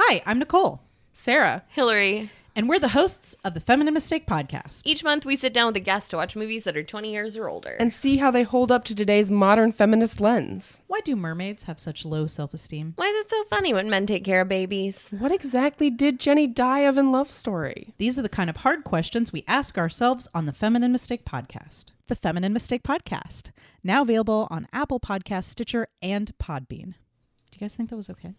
Hi, I'm Nicole. Sarah. Hillary. And we're the hosts of the Feminine Mistake podcast. Each month we sit down with a guest to watch movies that are 20 years or older. And see how they hold up to today's modern feminist lens. Why do mermaids have such low self-esteem? Why is it so funny when men take care of babies? What exactly did Jenny die of in Love Story? These are the kind of hard questions we ask ourselves on the Feminine Mistake podcast. The Feminine Mistake podcast, now available on Apple Podcasts, Stitcher, and Podbean. Do you guys think that was okay?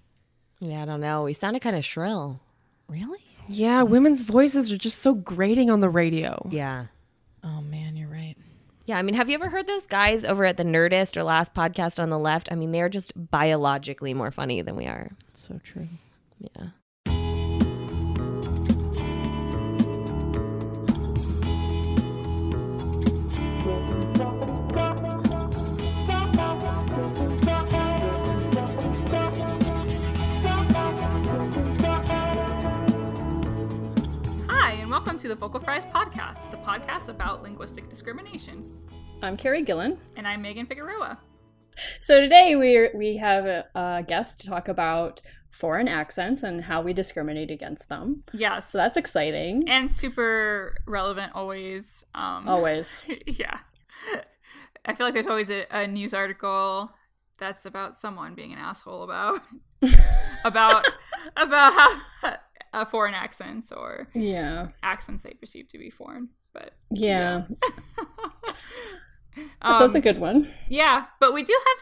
Yeah, I don't know. We sounded kind of shrill. Really? Yeah, women's voices are just so grating on the radio. Yeah. Oh, man, you're right. Yeah, I mean, have you ever heard those guys over at the Nerdist or Last Podcast on the Left? I mean, they're just biologically more funny than we are. It's so true. Yeah. Welcome to the Vocal Fries Podcast, the podcast about linguistic discrimination. I'm Carrie Gillen. And I'm Megan Figueroa. So today we have a guest to talk about foreign accents and how we discriminate against them. Yes. So that's exciting. And super relevant always. Always. Yeah. I feel like there's always a news article that's about someone being an asshole about how foreign accents or accents they perceive to be foreign, but yeah. That's a good one. Yeah, but we do have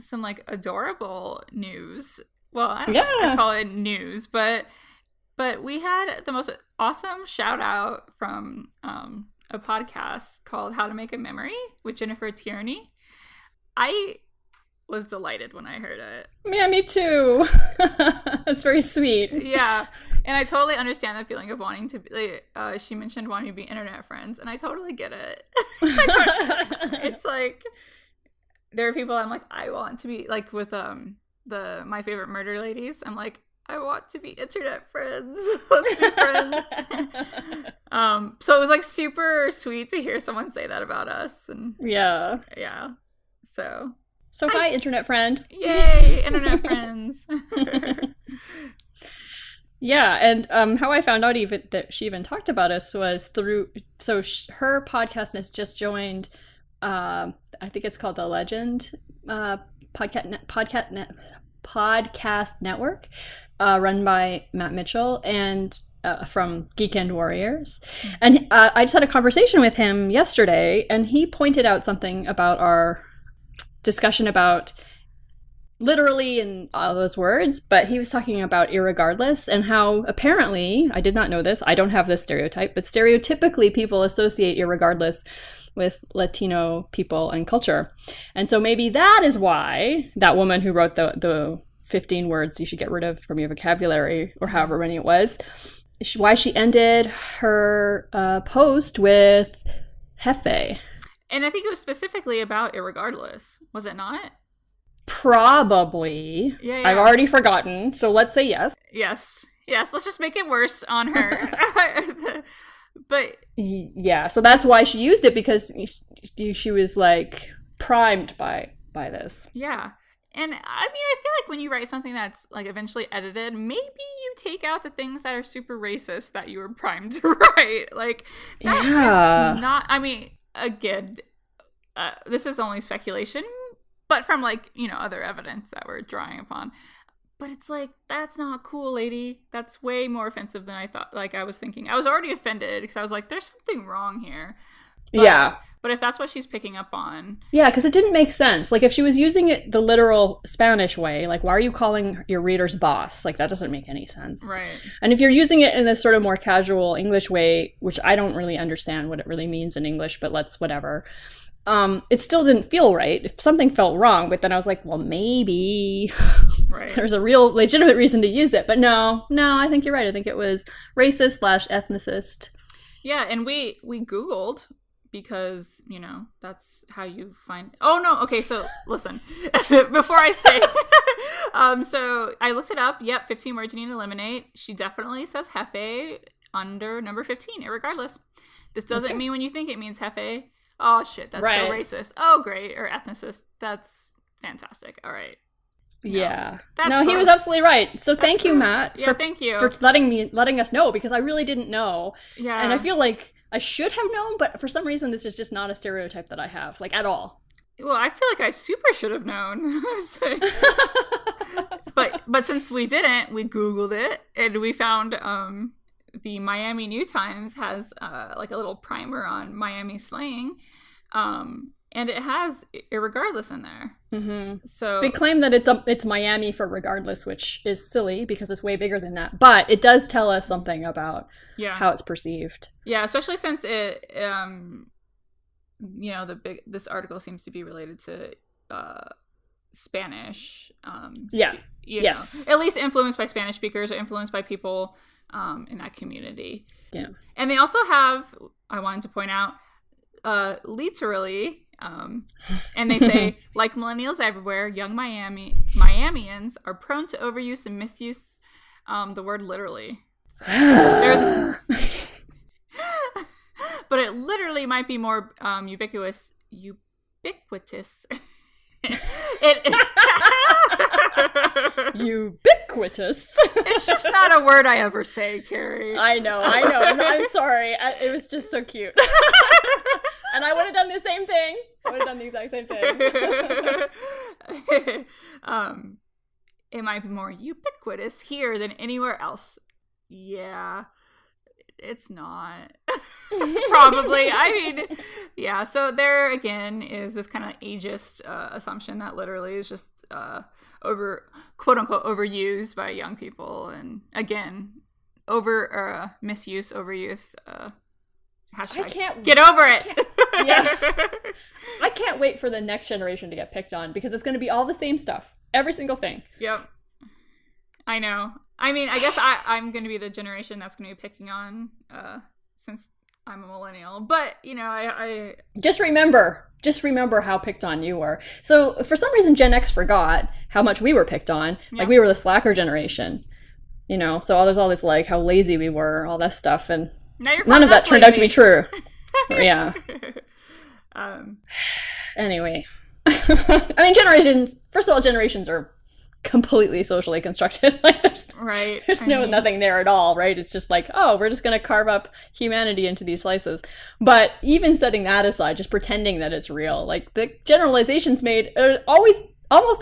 some adorable news. Well, I don't know if I call it news, but we had the most awesome shout out from a podcast called How to Make a Memory with Jennifer Tierney. I was delighted when I heard it. Yeah, me too. That's very sweet. Yeah, and I totally understand the feeling of wanting to be. She mentioned wanting to be internet friends, and I totally get it. It's like there are people I'm like, I want to be like with my favorite murder ladies. I'm like, I want to be internet friends. Let's be friends. So it was like super sweet to hear someone say that about us, and yeah. So hi, internet friend. Yay, internet friends. Yeah, and how I found out even that she even talked about us was through, her podcast has just joined, I think it's called The Legend podcast network, run by Matt Mitchell and from Geekend Warriors. And I just had a conversation with him yesterday, and he pointed out something about our discussion about literally and all those words, but he was talking about irregardless and how apparently, I did not know this, I don't have this stereotype, but stereotypically people associate irregardless with Latino people and culture. And so maybe that is why that woman who wrote the 15 words you should get rid of from your vocabulary, or however many it was, why she ended her post with jefe. And I think it was specifically about irregardless, was it not? Probably. Yeah. I've already forgotten, so let's say yes. Yes, let's just make it worse on her. But yeah, so that's why she used it, because she was like primed by this. Yeah. And I mean, I feel like when you write something that's like eventually edited, maybe you take out the things that are super racist that you were primed to write. Like, that is not, I mean, again, this is only speculation, but from other evidence that we're drawing upon. But it's like, that's not cool, lady. That's way more offensive than I thought. Like, I was thinking. I was already offended because I was like, there's something wrong here. But if that's what she's picking up on. Yeah, because it didn't make sense. Like, if she was using it the literal Spanish way, like, why are you calling your readers boss? Like, that doesn't make any sense. Right. And if you're using it in this sort of more casual English way, which I don't really understand what it really means in English, but whatever. It still didn't feel right. If something felt wrong, but then I was like, well, maybe there's a real legitimate reason to use it. But no, I think you're right. I think it was racist / ethnicist. Yeah, and we Googled, because, that's how you find... Oh, no. Okay, so listen. Before I say... so I looked it up. Yep, 15 words you need to eliminate. She definitely says jefe under number 15, irregardless. This doesn't mean when you think it means jefe. Oh, shit, that's so racist. Oh, great. Or ethnicist. That's fantastic. All right. Yeah. That's no, he was gross. absolutely right. So thank you, gross. Matt, Yeah, thank you. for letting us know, because I really didn't know. Yeah. And I feel like I should have known, but for some reason this is just not a stereotype that I have, like, at all. Well, I feel like I super should have known. but since we didn't, we Googled it and we found the Miami New Times has like a little primer on Miami slang, and it has irregardless in there. Mm-hmm. So they claim that it's Miami for regardless, which is silly because it's way bigger than that. But it does tell us something about how it's perceived. Yeah, especially since it, this article seems to be related to Spanish. Yes. At least influenced by Spanish speakers or influenced by people in that community. Yeah. And they also have, I wanted to point out, literally, and they say, like millennials everywhere, young Miamians are prone to overuse and misuse the word literally. So but it literally might be more ubiquitous. Ubiquitous. Ubiquitous. It's just not a word I ever say, Carrie. I know. I'm sorry. It was just so cute. And I would have done the same thing. I would have done the exact same thing. It might be more ubiquitous here than anywhere else. Yeah, it's not. Probably. I mean, yeah. So there again is this kind of ageist assumption that literally is just quote unquote overused by young people, and again, misuse, overuse. Hashtag I can't get over it. I can't wait for the next generation to get picked on, because it's going to be all the same stuff. Every single thing. Yep. I know. I mean, I guess I'm going to be the generation that's going to be picking on since I'm a millennial. But, I Just remember how picked on you were. So for some reason, Gen X forgot how much we were picked on. Yeah. Like, we were the slacker generation. So there's all this, like, how lazy we were, all that stuff. And none of that turned out to be true. Yeah. Anyway. I mean, generations are completely socially constructed. Like, there's nothing there at all, right? It's just like, oh, we're just going to carve up humanity into these slices. But even setting that aside, just pretending that it's real, like, the generalizations made are almost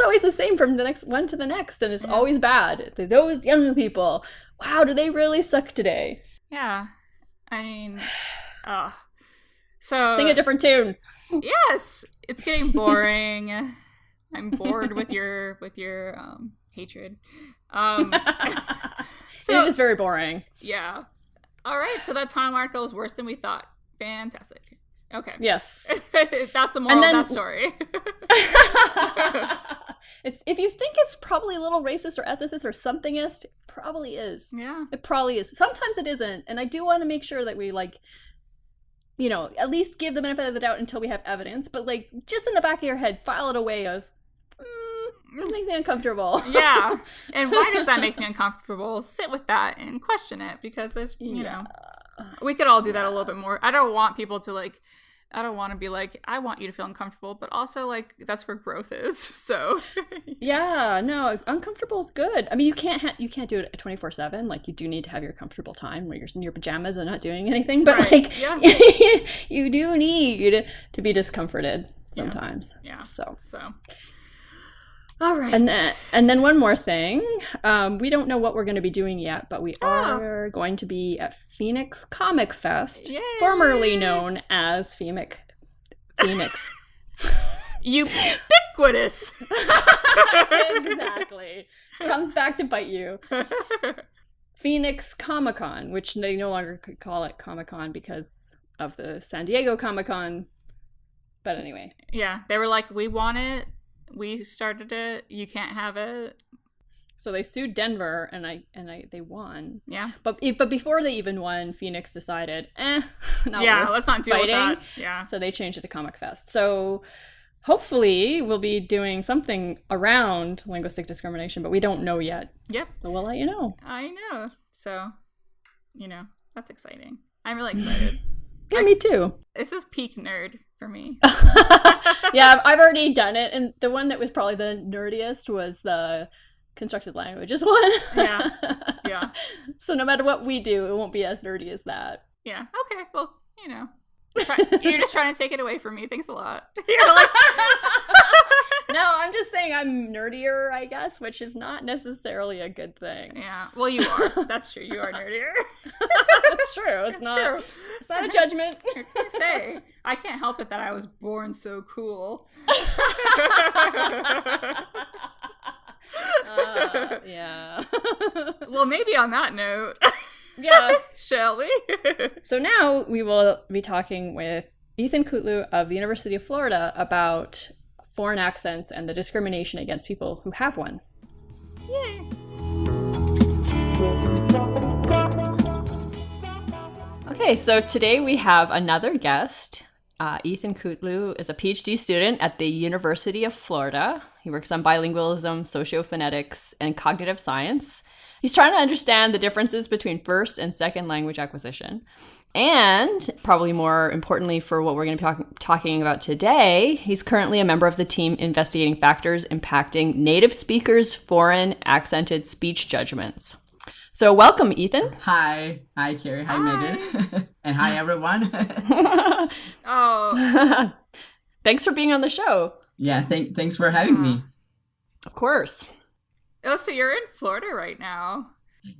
always the same from the next one to the next, and it's always bad. Those young people, wow, do they really suck today? Yeah. I mean, so sing a different tune. Yes, it's getting boring. I'm bored with your hatred. So it is very boring. Yeah. All right. So that Time article is worse than we thought. Fantastic. Okay. Yes. That's the moral of that story. If you think it's probably a little racist or ethicist or somethingist, it probably is. Yeah. It probably is. Sometimes it isn't. And I do want to make sure that we, like, at least give the benefit of the doubt until we have evidence. But, like, just in the back of your head, file it away of, this makes me uncomfortable. Yeah. And why does that make me uncomfortable? Sit with that and question it, because there's, we could all do that a little bit more. I don't want people to, I don't want to be like, I want you to feel uncomfortable, but also, like, that's where growth is. So yeah, no, uncomfortable is good. I mean, you can't do it 24/7. Like, you do need to have your comfortable time where you're in your pajamas and not doing anything. But you do need to be discomforted sometimes. Yeah. So. All right. And then one more thing. We don't know what we're going to be doing yet, but we are going to be at Phoenix Comic Fest, formerly known as Phoenix. Ubiquitous. Exactly. Comes back to bite you. Phoenix Comic-Con, which they no longer could call it Comic-Con because of the San Diego Comic-Con. But anyway. Yeah, they were like, we want it. We started it. You can't have it. So they sued Denver, and they won. Yeah. But before they even won, Phoenix decided, not let's not deal fighting. with that. Yeah. So they changed it to Comic Fest. So hopefully we'll be doing something around linguistic discrimination, but we don't know yet. Yep. So we'll let you know. I know. So, that's exciting. I'm really excited. Yeah, me too. This is peak nerd for me. Yeah, I've already done it, and the one that was probably the nerdiest was the constructed languages one. Yeah. So no matter what we do, it won't be as nerdy as that. Yeah. Okay. Well, you're just trying to take it away from me. Thanks a lot. You're like, No, I'm just saying I'm nerdier, I guess, which is not necessarily a good thing. yeah. Well, you are. That's true. You are nerdier. That's true. It's not. True. It's not a judgment. I say, I can't help it that I was born so cool. Yeah. Well, maybe on that note, Yeah. shall we? So now we will be talking with Ethan Kutlu of the University of Florida about foreign accents and the discrimination against people who have one. Yay. Okay, so today we have another guest. Ethan Kutlu is a PhD student at the University of Florida. He works on bilingualism, sociophonetics, and cognitive science. He's trying to understand the differences between first and second language acquisition. And probably more importantly for what we're going to be talking about today, he's currently a member of the team investigating factors impacting native speakers' foreign accented speech judgments. So welcome, Ethan. Hi, Carrie. Hi, Megan. And hi, everyone. Oh, Thanks for being on the show. Yeah, thanks for having me. Of course. so you're in Florida right now.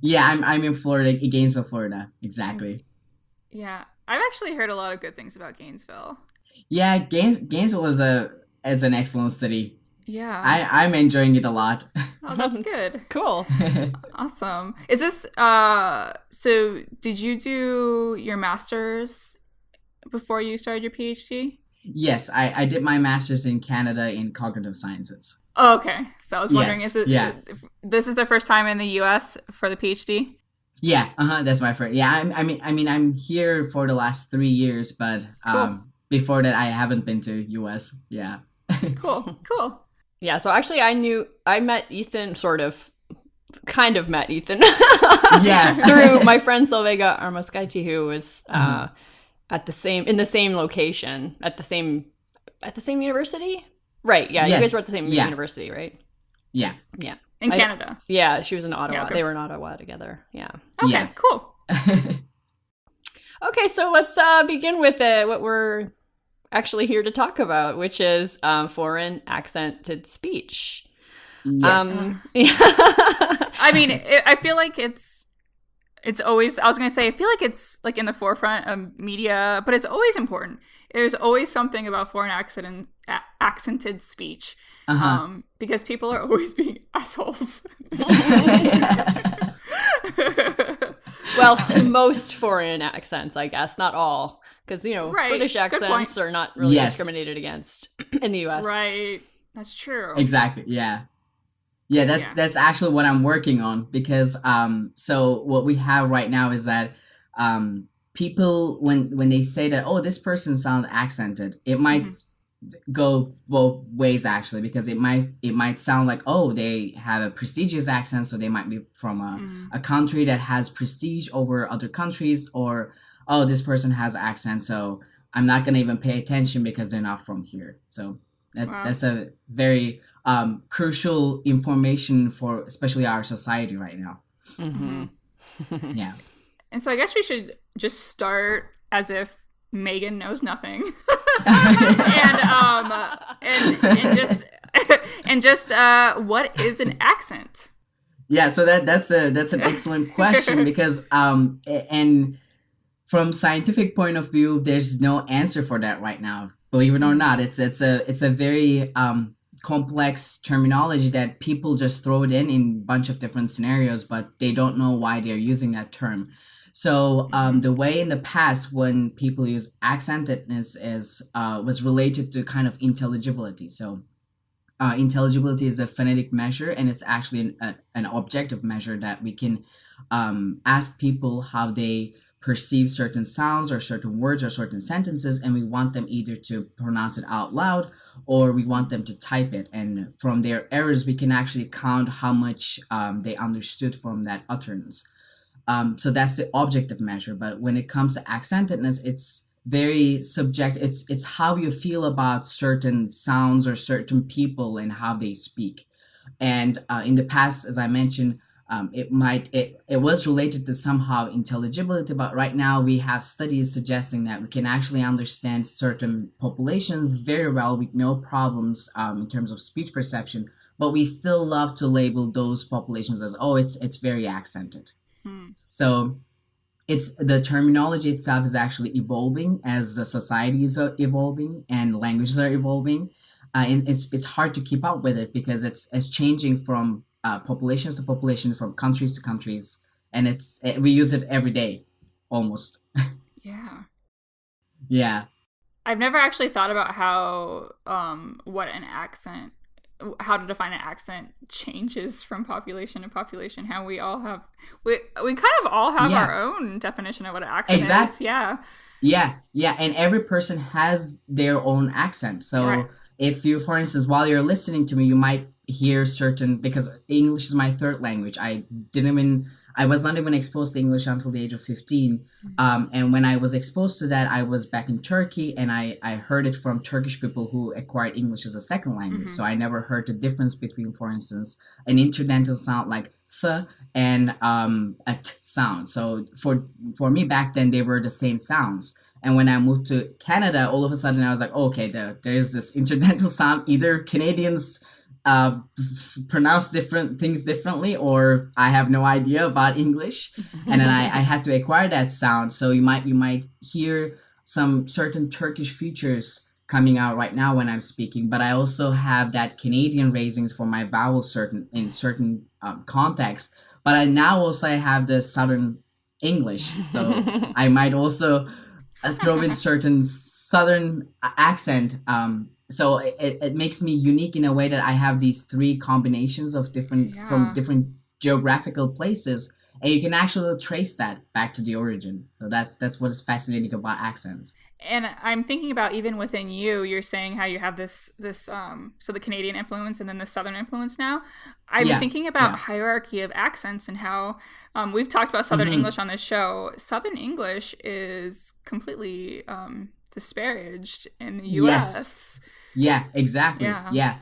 Yeah, I'm in Florida, Gainesville, Florida. Exactly. Yeah, I've actually heard a lot of good things about Gainesville. Yeah, Gainesville is an excellent city. Yeah. I'm enjoying it a lot. Oh, that's good. Cool. Awesome. Is this so did you do your master's before you started your PhD? Yes, I did my master's in Canada in cognitive sciences. Oh, okay. So I was wondering, Yes, if this is the first time in the US for the PhD? Yeah, that's my first. Yeah, I'm here for the last 3 years, but Cool. before that I haven't been to US. Yeah. Cool. Yeah, so actually I met Ethan, kind of met Ethan. Yeah. Through my friend Solveiga Armoskaiti, who was in the same location, at the same university? Right, yeah, Yes. you guys were at the same university, right? Yeah. Yeah. In Canada. Yeah, she was in Ottawa. Yeah, okay. They were in Ottawa together. Yeah. Okay, Yeah. cool. Okay, so let's begin with what we're actually here to talk about, which is foreign accented speech. Yes. I mean, I feel like it's always, I was going to say, I feel like it's like in the forefront of media, but it's always important. There's always something about foreign accented speech. Because people are always being assholes. Well, to most foreign accents, I guess, not all, because Right. British Good point. accents are not really Yes. discriminated against in the U.S. Right. That's true. Exactly. Yeah. Yeah, that's actually what I'm working on, because so what we have right now is that people, when they say that, oh, this person sounds accented, it might go both ways actually, because it might sound like, oh, they have a prestigious accent, so they might be from a country that has prestige over other countries, or oh, this person has accent, so I'm not gonna even pay attention because they're not from here. So that's a very crucial information for especially our society right now. Yeah. And so I guess we should just start as if Megan knows nothing. and just what is an accent? Yeah, so that's an excellent question, because and from scientific point of view, there's no answer for that right now. Believe it or not, it's a very complex terminology that people just throw it in a bunch of different scenarios, but they don't know why they're using that term. So the way in the past when people use accentedness was related to kind of intelligibility. So intelligibility is a phonetic measure, and it's actually an objective measure that we can ask people how they perceive certain sounds or certain words or certain sentences, and we want them either to pronounce it out loud or we want them to type it. And from their errors, we can actually count how much they understood from that utterance. So that's the objective measure. But when it comes to accentedness, very subjective. It's how you feel about certain sounds or certain people and how they speak. And in the past, as I mentioned, it was related to somehow intelligibility, but right now we have studies suggesting that we can actually understand certain populations very well with no problems in terms of speech perception, but we still love to label those populations as, oh, it's very accented. So it's the terminology itself is actually evolving as the society is evolving and languages are evolving, and it's hard to keep up with it because it's changing from populations to populations, from countries to countries, and we use it every day, almost. Yeah. Yeah. I've never actually thought about how how to define an accent changes from population to population. How we kind of all have our own definition of what an accent is. Yeah. Yeah, and every person has their own accent. So if you, for instance, while you're listening to me, you might hear certain, because English is my third language. I was not even exposed to English until the age of 15. And when I was exposed to that, I was back in Turkey, and I heard it from Turkish people who acquired English as a second language. So I never heard the difference between, for instance, an interdental sound like th and a t sound. So for me back then, they were the same sounds. And when I moved to Canada, all of a sudden I was like, okay, there's this interdental sound. Either Canadians pronounce different things differently, or I have no idea about English. And then I had to acquire that sound. So you might hear some certain Turkish features coming out right now when I'm speaking, but I also have that Canadian raisings for my vowels in certain contexts. But I have the Southern English, so I might also throw in certain Southern accent. So it makes me unique in a way that I have these three combinations of from different geographical places, and you can actually trace that back to the origin. So that's what is fascinating about accents. And I'm thinking about, even within you're saying how you have this so the Canadian influence and then the Southern influence now. I'm thinking about hierarchy of accents and how we've talked about Southern English on this show. Southern English is completely disparaged in the U.S. Yes. Yeah, exactly. Yeah.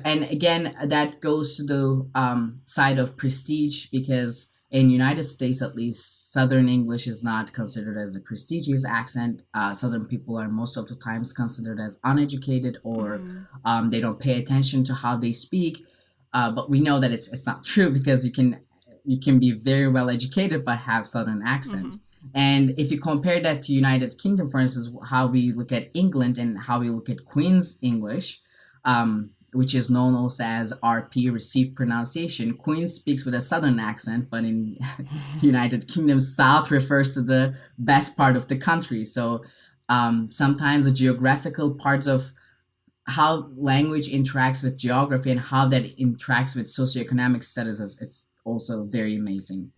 And again, that goes to the side of prestige, because in United States, at least, Southern English is not considered as a prestigious accent. Southern people are most of the times considered as uneducated, or they don't pay attention to how they speak. But we know that it's not true, because you can be very well educated but have Southern accent. And if you compare that to United Kingdom, for instance, how we look at England and how we look at Queen's English, which is known also as RP, received pronunciation. Queen speaks with a Southern accent, but in United Kingdom, South refers to the best part of the country. So sometimes the geographical parts of how language interacts with geography and how that interacts with socioeconomic status it's also very amazing.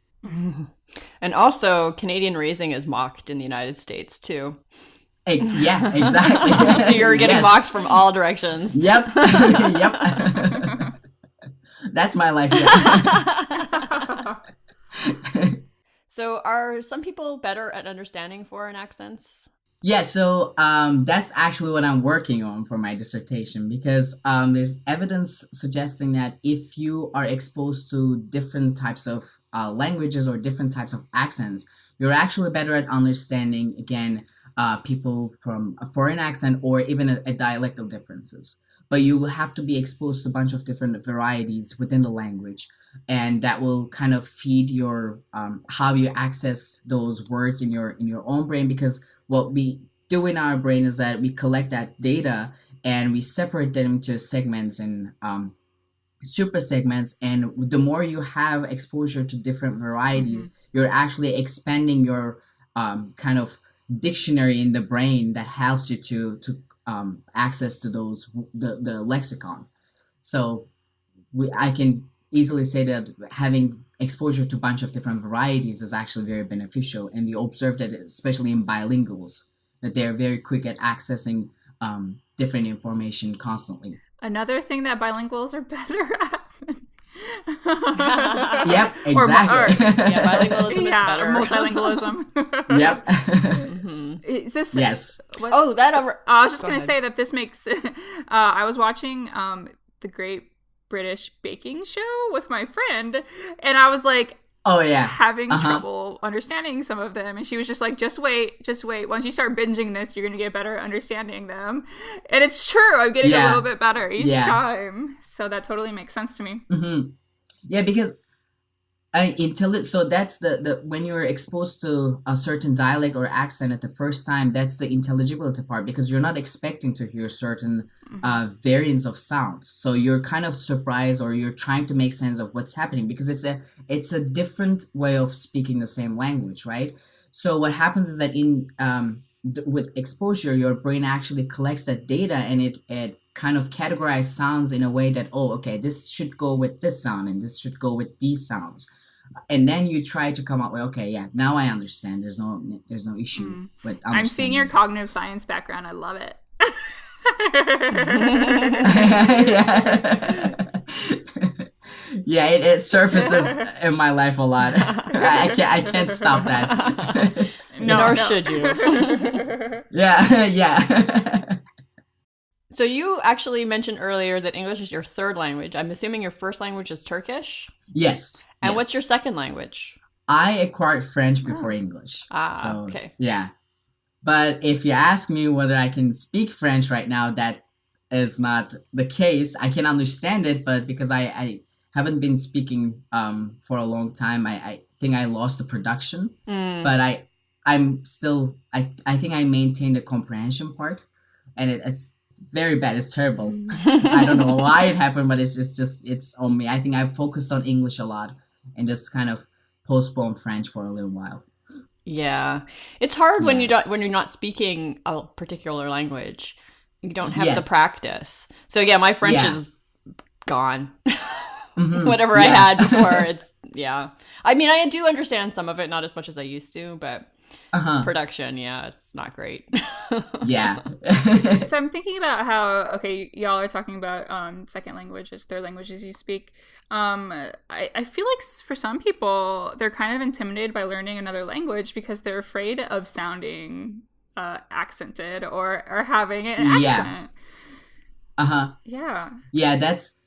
And also, Canadian raising is mocked in the United States too. Yeah, exactly. So you're getting mocked from all directions. Yep. Yep. That's my life. Yeah. So are some people better at understanding foreign accents? Yeah, so that's actually what I'm working on for my dissertation, because there's evidence suggesting that if you are exposed to different types of languages or different types of accents, you're actually better at understanding, again, people from a foreign accent or even a dialectal differences. But you will have to be exposed to a bunch of different varieties within the language, and that will kind of feed your how you access those words in your own brain. Because what we do in our brain is that we collect that data and we separate them into segments and super segments. And the more you have exposure to different varieties, you're actually expanding your kind of dictionary in the brain that helps you to access to those the lexicon. So I can easily say that having exposure to a bunch of different varieties is actually very beneficial, and we observe that especially in bilinguals, that they're very quick at accessing different information constantly. Another thing that bilinguals are better at. Yep, exactly. Yeah, bilingualism is better. Multilingualism. Yep. Is this Yes. What, Oh, that over. I was just Go going to ahead. say that this makes. I was watching the Great British Baking Show with my friend, and I was like, Oh yeah. having trouble understanding some of them, and she was just like, just wait. Once you start binging this, you're going to get better at understanding them. And it's true. I'm getting a little bit better each time. So that totally makes sense to me. Mm-hmm. Yeah, because so that's the when you're exposed to a certain dialect or accent at the first time, that's the intelligibility part, because you're not expecting to hear certain variants of sounds, so you're kind of surprised, or you're trying to make sense of what's happening, because it's a different way of speaking the same language, right? So what happens is that with exposure, your brain actually collects that data, and it kind of categorizes sounds in a way that, oh, okay, this should go with this sound, and this should go with these sounds. And then you try to come up with, okay, yeah, now I understand. There's no issue with understanding. I'm seeing your cognitive science background. I love it. Yeah, it surfaces in my life a lot. I can't stop that. Nor should you. Yeah. So you actually mentioned earlier that English is your third language. I'm assuming your first language is Turkish? Yes. And what's your second language? I acquired French before English. Okay. Yeah. But if you ask me whether I can speak French right now, that is not the case. I can understand it, but because I haven't been speaking for a long time, I think I lost the production. But I'm still, I think I maintain the comprehension part, and it's very bad. It's terrible. I don't know why it happened, but it's just it's on me. I think I focused on English a lot and just kind of postponed French for a little while. Yeah, it's hard when you're not speaking a particular language. You don't have the practice. So yeah, my French is gone. Whatever I had before, it's I mean, I do understand some of it, not as much as I used to, but production, it's not great. Yeah. So I'm thinking about how, okay, y'all are talking about second languages, third languages you speak. I feel like for some people, they're kind of intimidated by learning another language because they're afraid of sounding accented or having an accent. Yeah, that's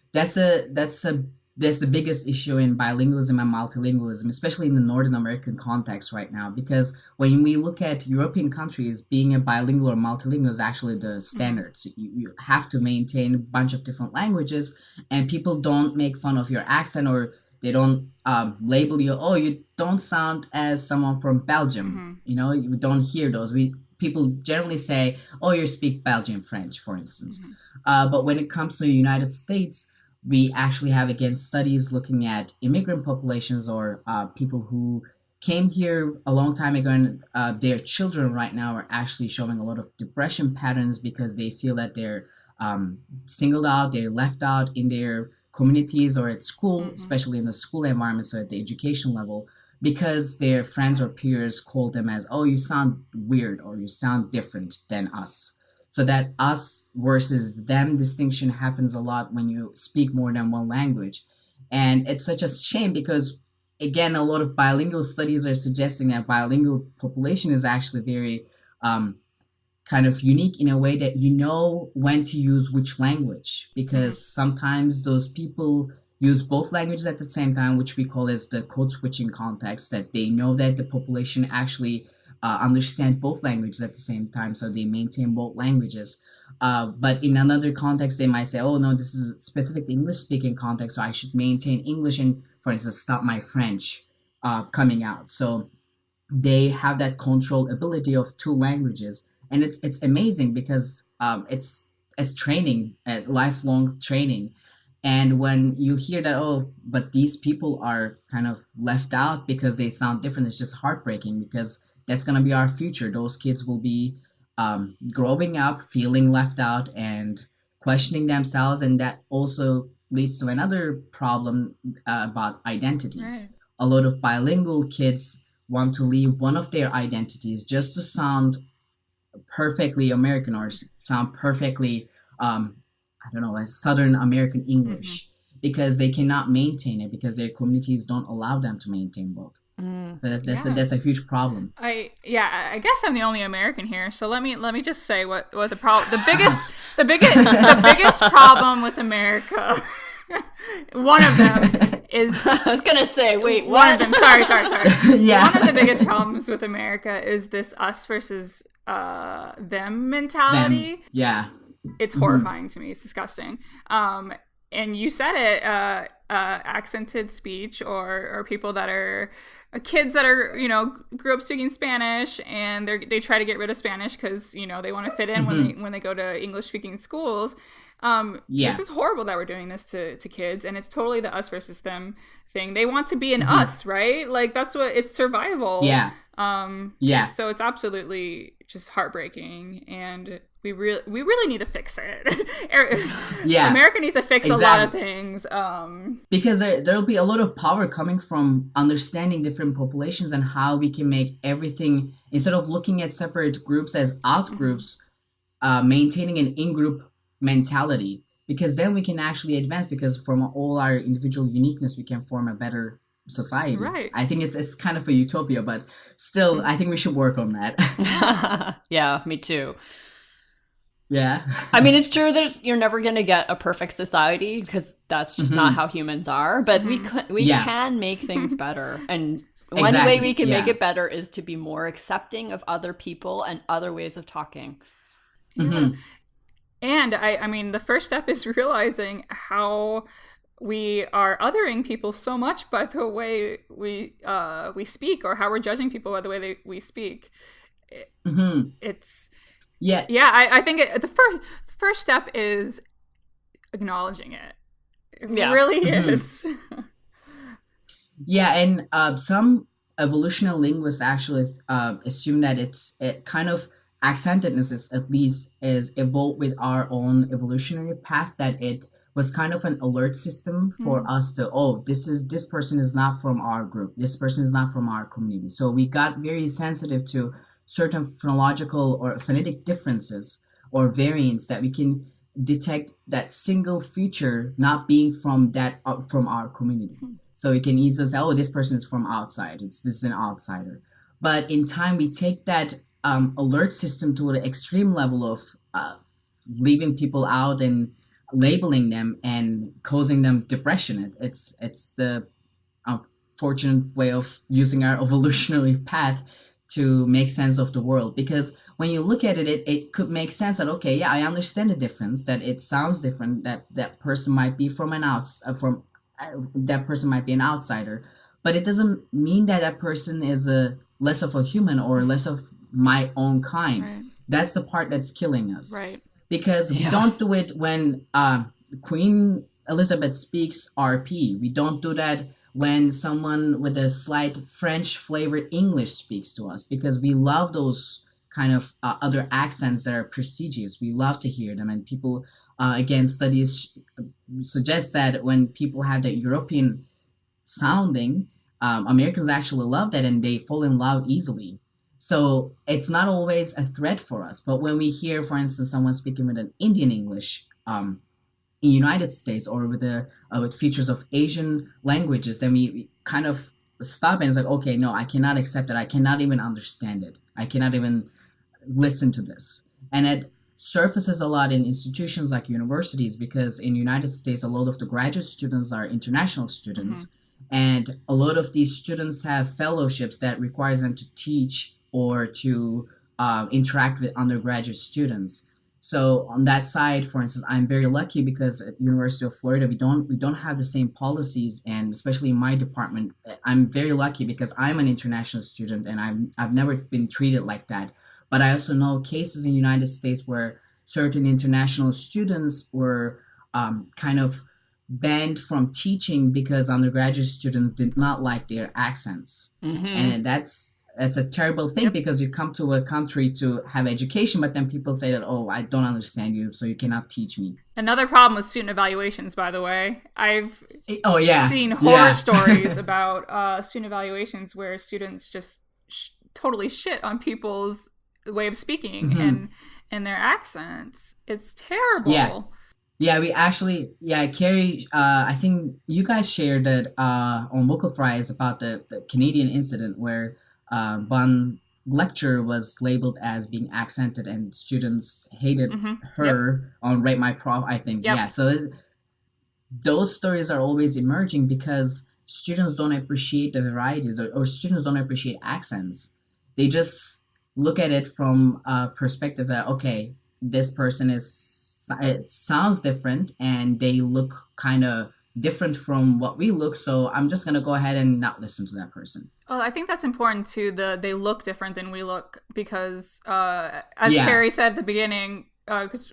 the biggest issue in bilingualism and multilingualism, especially in the Northern American context right now, because when we look at European countries, being a bilingual or multilingual is actually the standard. So you have to maintain a bunch of different languages, and people don't make fun of your accent, or they don't label you, oh, you don't sound as someone from Belgium. You know, you don't hear those. People generally say, oh, you speak Belgian French, for instance. But when it comes to the United States, we actually have, again, studies looking at immigrant populations, or people who came here a long time ago, and their children right now are actually showing a lot of depression patterns because they feel that they're singled out, they're left out in their communities or at school, especially in the school environment, so at the education level, because their friends or peers call them as, oh, you sound weird, or you sound different than us. So that us versus them distinction happens a lot when you speak more than one language. And it's such a shame because, again, a lot of bilingual studies are suggesting that bilingual population is actually very kind of unique in a way that you know when to use which language, because sometimes those people use both languages at the same time, which we call as the code switching context, that they know that the population actually understand both languages at the same time, so they maintain both languages. But in another context, they might say, oh, no, this is a specific English-speaking context, so I should maintain English and, for instance, stop my French coming out. So they have that control ability of two languages. And it's amazing because it's training, lifelong training. And when you hear that, oh, but these people are kind of left out because they sound different, it's just heartbreaking, because that's going to be our future. Those kids will be growing up feeling left out and questioning themselves. And that also leads to another problem about identity. Right. A lot of bilingual kids want to leave one of their identities just to sound perfectly American or sound perfectly, as Southern American English, because they cannot maintain it, because their communities don't allow them to maintain both. That's a huge problem. I guess I'm the only American here, so let me just say what the biggest problem with America. One of them is I was gonna say, wait, one of them. Sorry. Yeah. One of the biggest problems with America is this us versus them mentality. Them. Yeah. It's horrifying to me. It's disgusting. And you said it, accented speech or people that are kids that are, grew up speaking Spanish and they try to get rid of Spanish because, they want to fit in when they go to English speaking schools. This is horrible that we're doing this to kids, and it's totally the us versus them thing. They want to be an us, right? Like that's what it's survival. Yeah. So it's absolutely just heartbreaking, and we really need to fix it. America needs to fix a lot of things. Because there'll be a lot of power coming from understanding different populations and how we can make everything, instead of looking at separate groups as out groups, maintaining an in-group mentality, because then we can actually advance, because from all our individual uniqueness we can form a better society. Right. I think it's kind of a utopia, but still I think we should work on that. Yeah, me too. Yeah. I mean, it's true that you're never going to get a perfect society, because that's just not how humans are, but we can make things better. And one way we can make it better is to be more accepting of other people and other ways of talking. And I mean, the first step is realizing how we are othering people so much by the way we speak, or how we're judging people by the way we speak. It's I think the first step is acknowledging it. It really is. Yeah, and some evolutionary linguists actually assume that it kind of accentedness is evolved with our own evolutionary path, that it was kind of an alert system for us to, this person is not from our group, this person is not from our community. So we got very sensitive to certain phonological or phonetic differences or variants that we can detect that single feature not being from our community. So we can easily say, this person is from outside, this is an outsider. But in time we take that alert system to the extreme level of leaving people out and labeling them and causing them depression. It's the unfortunate way of using our evolutionary path to make sense of the world. Because when you look at it, it could make sense that, I understand the difference, that it sounds different, that person might be that person might be an outsider, but it doesn't mean that person is less of a human or less of my own kind. Right. That's the part that's killing us. Right. Because we don't do it when Queen Elizabeth speaks RP. We don't do that when someone with a slight French flavored English speaks to us, because we love those kind of other accents that are prestigious. We love to hear them. And people, again, studies suggest that when people have that European sounding, Americans actually love that and they fall in love easily. So it's not always a threat for us. But when we hear, for instance, someone speaking with an Indian English in the United States, or with features of Asian languages, then we kind of stop and it's like, okay, no, I cannot accept it. I cannot even understand it. I cannot even listen to this. And it surfaces a lot in institutions like universities, because in the United States, a lot of the graduate students are international students. And a lot of these students have fellowships that requires them to teach or to interact with undergraduate students. So on that side, for instance, I'm very lucky because at University of Florida, we don't have the same policies, and especially in my department, I'm very lucky because I'm an international student and I've never been treated like that. But I also know cases in the United States where certain international students were kind of banned from teaching because undergraduate students did not like their accents. And that's a terrible thing, because you come to a country to have education, but then people say that, I don't understand you, so you cannot teach me. Another problem with student evaluations, by the way. I've seen horror stories about student evaluations where students just totally shit on people's way of speaking and their accents. It's terrible. Yeah, we actually, yeah, Carrie, I think you guys shared that on Vocal Fries about the Canadian incident where one lecture was labeled as being accented and students hated her on Rate My Prof, I think. Yep. Yeah, so those stories are always emerging because students don't appreciate the varieties, or students don't appreciate accents. They just look at it from a perspective that, okay, this person it sounds different and they look kind of different from what we look, so I'm just going to go ahead and not listen to that person. Well, I think that's important too. They look different than we look because, as Carrie said at the beginning, because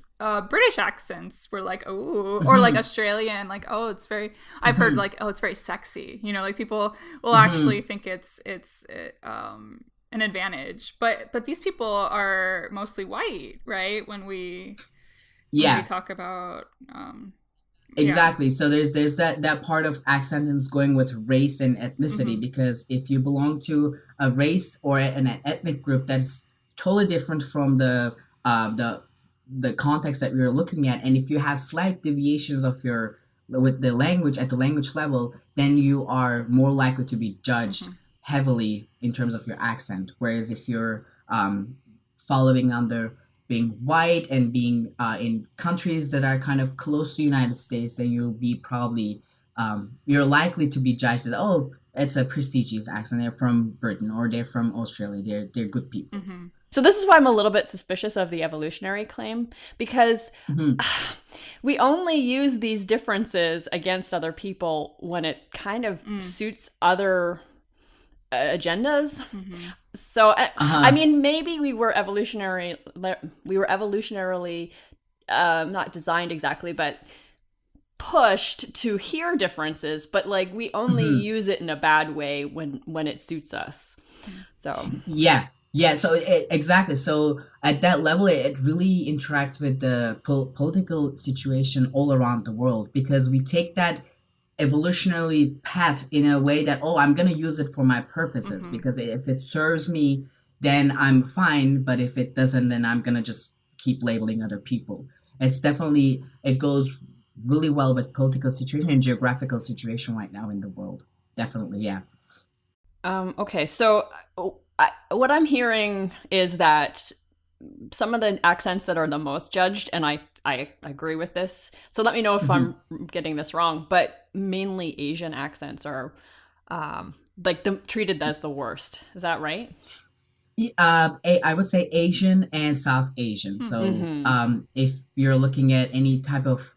British accents were like, oh, or like Australian, like, oh, it's very. I've heard like, oh, it's very sexy. You know, like people will actually think it's an advantage, but these people are mostly white, right? When we talk about exactly. So there's that part of accentance going with race and ethnicity, because if you belong to a race or an ethnic group that's totally different from the context that we're looking at, and if you have slight deviations of with the language at the language level, then you are more likely to be judged heavily in terms of your accent. Whereas if you're following under being white and being in countries that are kind of close to the United States, then you'll be probably, you're likely to be judged as, oh, it's a prestigious accent. They're from Britain or they're from Australia. They're good people. So this is why I'm a little bit suspicious of the evolutionary claim, because we only use these differences against other people when it kind of suits other agendas. So I mean, maybe we were evolutionarily not designed exactly, but pushed to hear differences, but like we only use it in a bad way when it suits us. So so exactly. So at that level, it really interacts with the political situation all around the world, because we take that evolutionary path in a way that, oh, I'm going to use it for my purposes, because if it serves me, then I'm fine. But if it doesn't, then I'm going to just keep labeling other people. It goes really well with political situation and geographical situation right now in the world. Definitely. Yeah. Okay. So what I'm hearing is that some of the accents that are the most judged, and I agree with this, so let me know if I'm getting this wrong, but mainly Asian accents are treated as the worst. Is that right? I would say Asian and South Asian. So if you're looking at any type of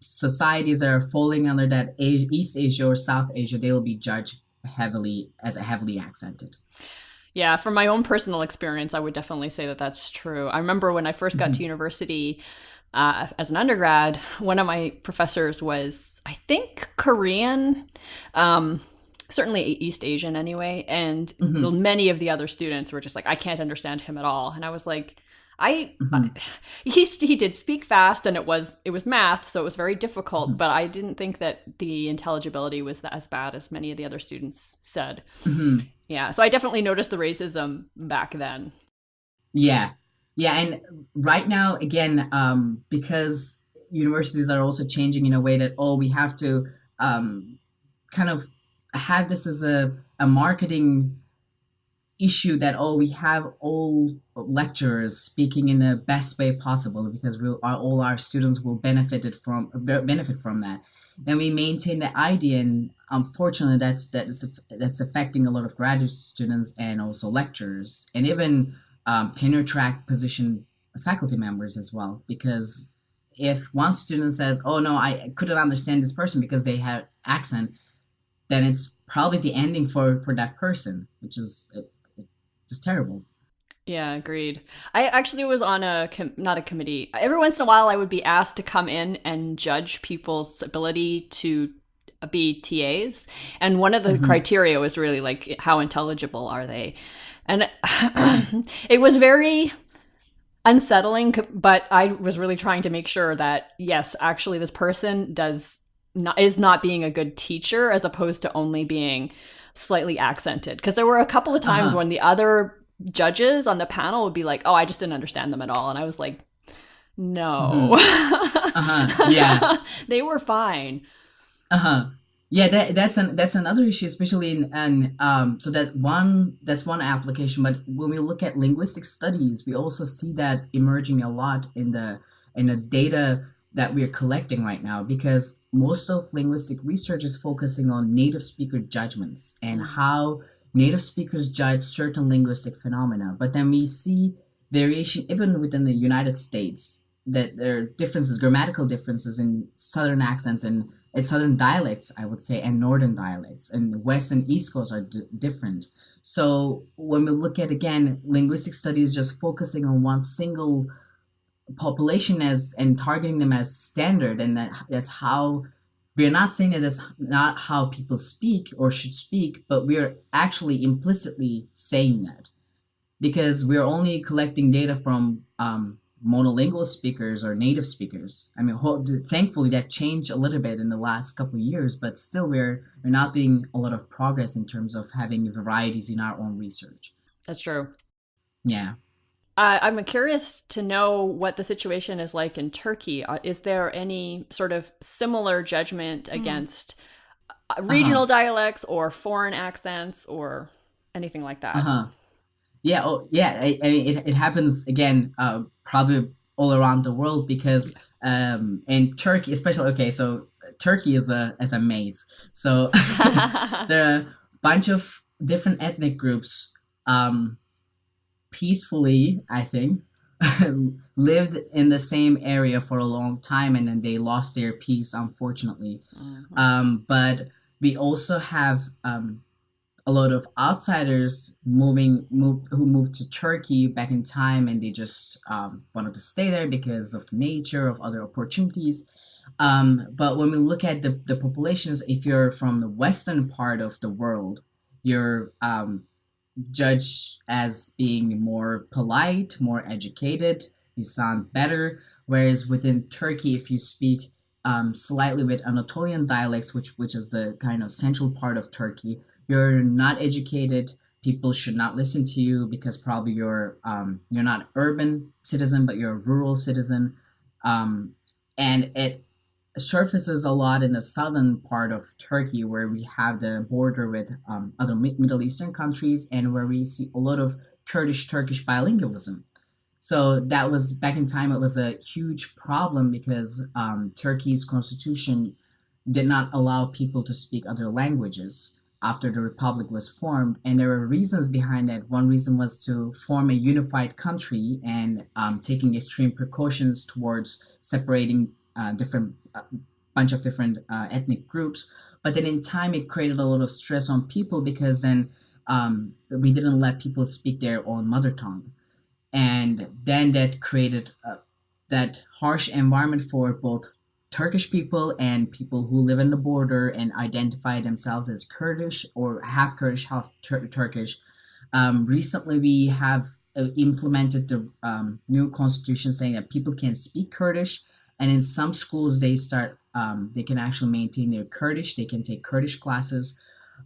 societies that are falling under that East Asia or South Asia, they will be judged heavily accented. Yeah, from my own personal experience, I would definitely say that that's true. I remember when I first got to university as an undergrad, one of my professors was, I think, Korean, certainly East Asian anyway, and many of the other students were just like, I can't understand him at all. And I was like, he did speak fast, and it was math, so it was very difficult, but I didn't think that the intelligibility was as bad as many of the other students said. Yeah, so I definitely noticed the racism back then. Yeah, and right now, again, because universities are also changing in a way that, we have to kind of have this as a marketing issue that, we have all lecturers speaking in the best way possible, because all our students will benefit from that. And we maintain the idea, and unfortunately that's affecting a lot of graduate students and also lecturers, and even tenure track position faculty members as well. Because if one student says, oh no, I couldn't understand this person because they had accent, then it's probably the ending for that person, which is just terrible. Yeah, agreed. I actually was on not a committee. Every once in a while, I would be asked to come in and judge people's ability to be TAs. And one of the criteria was really like, how intelligible are they? And it was very unsettling, but I was really trying to make sure that, yes, actually this person is not being a good teacher, as opposed to only being slightly accented. Because there were a couple of times when the other judges on the panel would be like, oh, I just didn't understand them at all. And I was like, No. Yeah. They were fine. Yeah, that's another issue, especially in so that's one application. But when we look at linguistic studies, we also see that emerging a lot in the data that we're collecting right now, because most of linguistic research is focusing on native speaker judgments and how native speakers judge certain linguistic phenomena. But then we see variation even within the United States, that there are differences, grammatical differences in Southern accents and Southern dialects, I would say, and Northern dialects, and the West and East Coast are different. So when we look at, again, linguistic studies just focusing on one single population and targeting them as standard, and that's how, we're not saying that that's not how people speak or should speak, but we're actually implicitly saying that, because we're only collecting data from monolingual speakers or native speakers. I mean, thankfully that changed a little bit in the last couple of years, but still we're not doing a lot of progress in terms of having varieties in our own research. That's true. Yeah. I'm curious to know what the situation is like in Turkey. Is there any sort of similar judgment against regional dialects or foreign accents or anything like that? Yeah, I mean, it happens again, probably all around the world, because in Turkey, especially, okay, so Turkey is a maze. So there are a bunch of different ethnic groups, peacefully, I think, lived in the same area for a long time, and then they lost their peace, unfortunately. But we also have a lot of outsiders who moved to Turkey back in time, and they just wanted to stay there because of the nature of other opportunities. But when we look at the populations, if you're from the western part of the world, you're judged as being more polite, more educated, you sound better. Whereas within Turkey, if you speak slightly with Anatolian dialects, which is the kind of central part of Turkey, you're not educated. People should not listen to you because probably you're not urban citizen, but you're a rural citizen. And it surfaces a lot in the southern part of Turkey, where we have the border with other Middle Eastern countries, and where we see a lot of Kurdish-Turkish bilingualism. So that was, back in time, it was a huge problem because Turkey's constitution did not allow people to speak other languages after the republic was formed, and there were reasons behind that. One reason was to form a unified country and taking extreme precautions towards separating bunch of different ethnic groups. But then in time, it created a lot of stress on people, because then we didn't let people speak their own mother tongue, and then that created that harsh environment for both Turkish people and people who live in the border and identify themselves as Kurdish or half Kurdish, half Turkish. Recently, we have implemented the new constitution saying that people can speak Kurdish, and in some schools they can actually maintain their Kurdish. They can take Kurdish classes,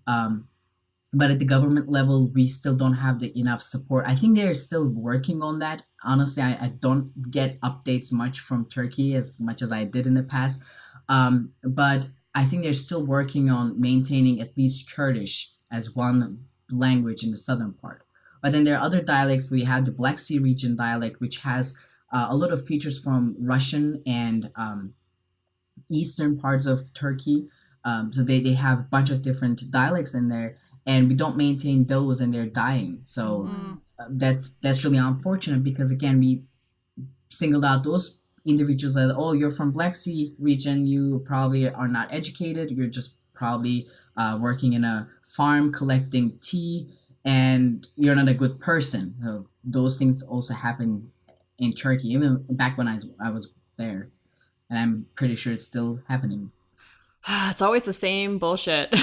but at the government level, we still don't have enough support. I think they're still working on that. Honestly, I don't get updates much from Turkey as much as I did in the past. But I think they're still working on maintaining at least Kurdish as one language in the southern part. But then there are other dialects. We have the Black Sea region dialect, which has a lot of features from Russian and eastern parts of Turkey. So they have a bunch of different dialects in there, and we don't maintain those, and they're dying. So that's really unfortunate, because again, we singled out those individuals that, oh, you're from Black Sea region, you probably are not educated, you're just probably working in a farm collecting tea, and you're not a good person. Those things also happen in Turkey, even back when I was there, and I'm pretty sure it's still happening. It's always the same bullshit.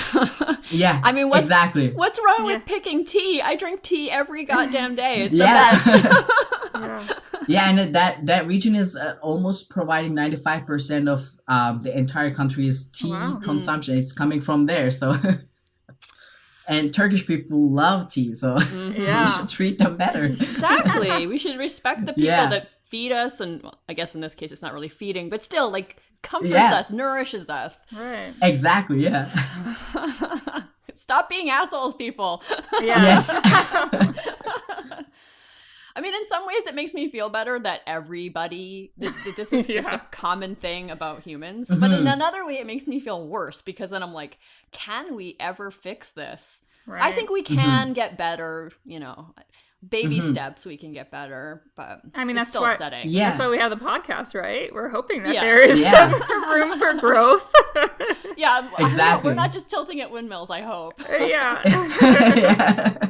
Yeah, I mean, exactly. What's wrong with picking tea? I drink tea every goddamn day. It's the best. Yeah, and that region is almost providing 95% of the entire country's tea consumption. It's coming from there, so. And Turkish people love tea, so we should treat them better. Exactly. We should respect the people that feed us, and well, I guess in this case it's not really feeding, but still like comforts us, nourishes us. Right. Exactly. Yeah. Stop being assholes, people. Yeah. Yes. I mean, in some ways, it makes me feel better that everybody, that this is just a common thing about humans. Mm-hmm. But in another way, it makes me feel worse because then I'm like, can we ever fix this? Right. I think we can get better, you know, baby steps we can get better, but I mean, it's that's still why, upsetting. Yeah. that's why we have the podcast, right? We're hoping that Yeah. there is Yeah. some room for growth. Yeah, Exactly. we're not just tilting at windmills, I hope. Yeah. Yeah.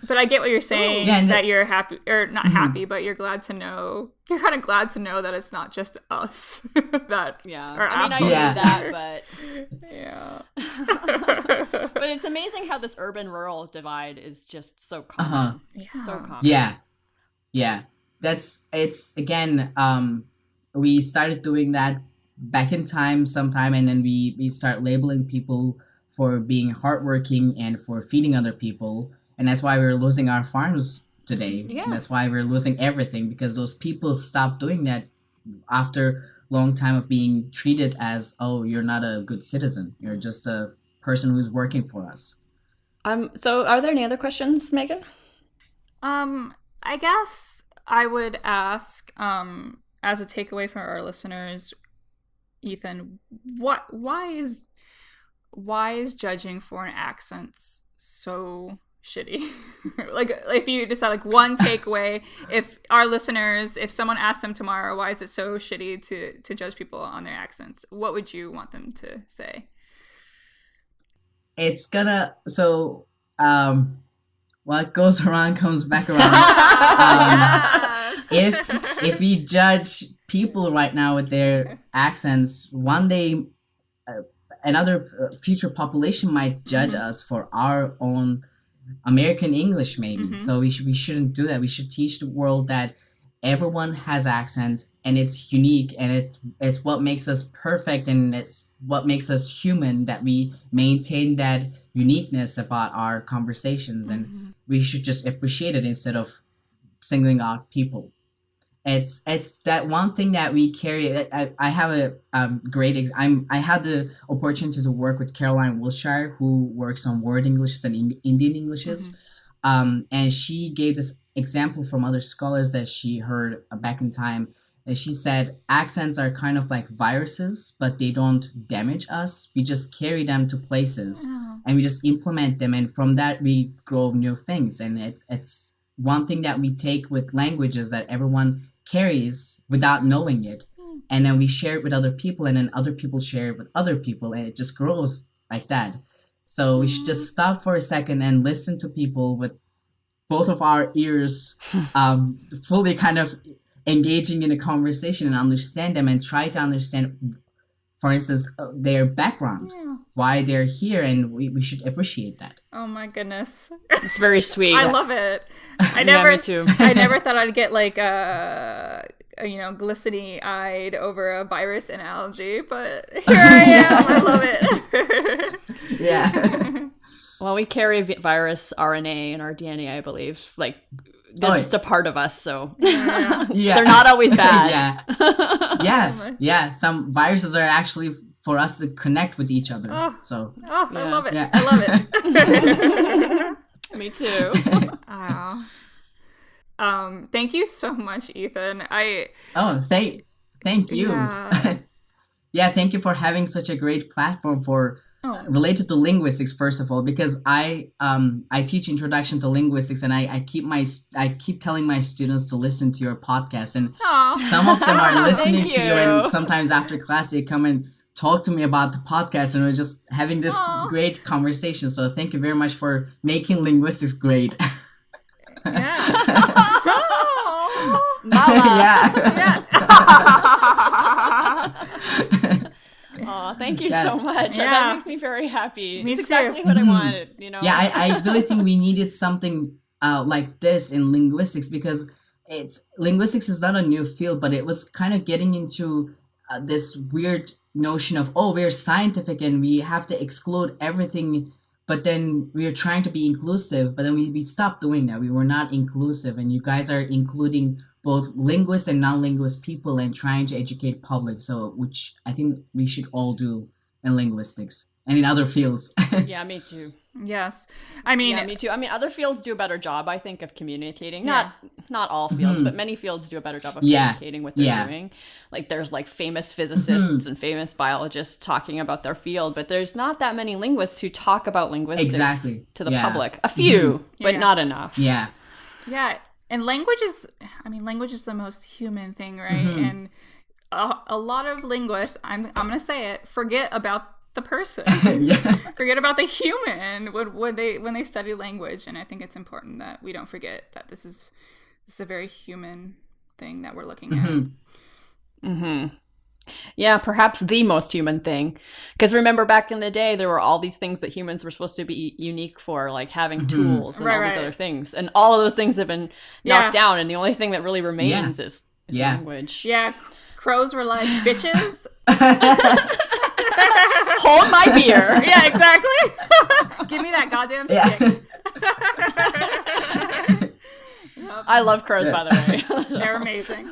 But I get what you're saying, Yeah, and that you're happy, or not happy, but you're glad to know, you're kind of glad to know that it's not just us that Yeah. are I mean, I assholes. knew Yeah. that, Yeah. but it's amazing how this urban-rural divide is just so common. So common. Yeah. It's again, we started doing that back in time sometime, and then we start labeling people for being hardworking and for feeding other people. And that's why we're losing our farms today. Yeah. And that's why we're losing everything, because those people stopped doing that after a long time of being treated as, oh, you're not a good citizen. You're just a person who's working for us. So are there any other questions, Megan? I guess I would ask, as a takeaway for our listeners, Ethan, why is judging foreign accents so shitty? Like, if you decide, like, one takeaway, if our listeners, if someone asked them tomorrow, why is it so shitty to judge people on their accents, what would you want them to say? It's gonna, so what goes around comes back around. If we judge people right now with their accents, one day another future population might judge us for our own American English, maybe. So we shouldn't do that. We should teach the world that everyone has accents, and it's unique, and it's what makes us perfect, and it's what makes us human, that we maintain that uniqueness about our conversations, and we should just appreciate it instead of singling out people. It's that one thing that we carry. I have a great. I had the opportunity to work with Caroline Wilshire, who works on World Englishes and Indian Englishes, and she gave this example from other scholars that she heard back in time. And she said accents are kind of like viruses, but they don't damage us. We just carry them to places, and we just implement them, and from that we grow new things. And it's one thing that we take with languages that everyone carries without knowing it, and then we share it with other people, and then other people share it with other people, and it just grows like that. So we should just stop for a second and listen to people with both of our ears, fully kind of engaging in a conversation, and understand them, and try to understand, for instance, their background, why they're here, and we should appreciate that. Oh my goodness. It's very sweet. I love it. Me too. I never thought I'd get like glistening-eyed over a virus analogy, but here I am. I love it. Yeah. Well, we carry virus RNA in our DNA, I believe. Like, they're just a part of us, so Yeah. they're not always bad. Yeah. Some viruses are actually for us to connect with each other. Oh. So. Oh, I love it. Yeah. I love it. Me too. Wow. Thank you so much, Ethan. Thank you. Yeah. Yeah, thank you for having such a great platform for related to linguistics, first of all, because I teach introduction to linguistics, and I keep telling my students to listen to your podcast, and some of them are listening to you, and sometimes after class they come and talk to me about the podcast, and we're just having this great conversation. So thank you very much for making linguistics great. Yeah. Oh, thank you so much. Yeah. That makes me very happy. Me it's too. exactly what I wanted, you know? Yeah, I really think we needed something like this in linguistics, because linguistics is not a new field, but it was kind of getting into this weird notion of, we're scientific and we have to exclude everything, but then we are trying to be inclusive, but then we stopped doing that. We were not inclusive, and you guys are including both linguist and non-linguist people and trying to educate public. So, which I think we should all do in linguistics and in other fields. Yeah, me too. Yes. I mean, yeah, me too. I mean, other fields do a better job, I think, of communicating. Not all fields, but many fields do a better job of communicating what they're doing. Like, there's like famous physicists and famous biologists talking about their field, but there's not that many linguists who talk about linguistics to the public. A few, but not enough. Yeah. Yeah. And language is the most human thing, right? And a lot of linguists, I'm going to say it, forget about the person. Forget about the human when they study language. And I think it's important that we don't forget that this is a very human thing that we're looking at. Yeah, perhaps the most human thing. Because remember, back in the day, there were all these things that humans were supposed to be unique for, like having tools and all these other things. And all of those things have been knocked down. And the only thing that really remains is language. Yeah. Crows were like, bitches. Hold my beer. Yeah, exactly. Give me that goddamn stick. I love crows, by the way. They're amazing.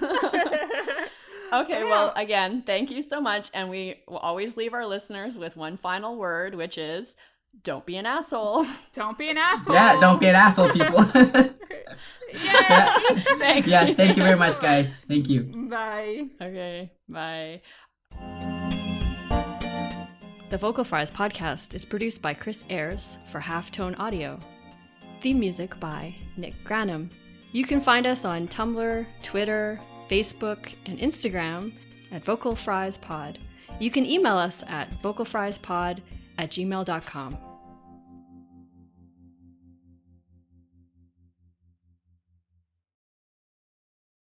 Okay, well, again, thank you so much. And we will always leave our listeners with one final word, which is, don't be an asshole. Don't be an asshole. Yeah, don't be an asshole, people. Thanks. Yeah, thank you very much, guys. Thank you. Bye. Okay, bye. The Vocal Fries podcast is produced by Chris Ayers for Halftone Audio. Theme music by Nick Granum. You can find us on Tumblr, Twitter, Facebook, and Instagram at Vocal Fries Pod. You can email us at vocalfriespod@gmail.com.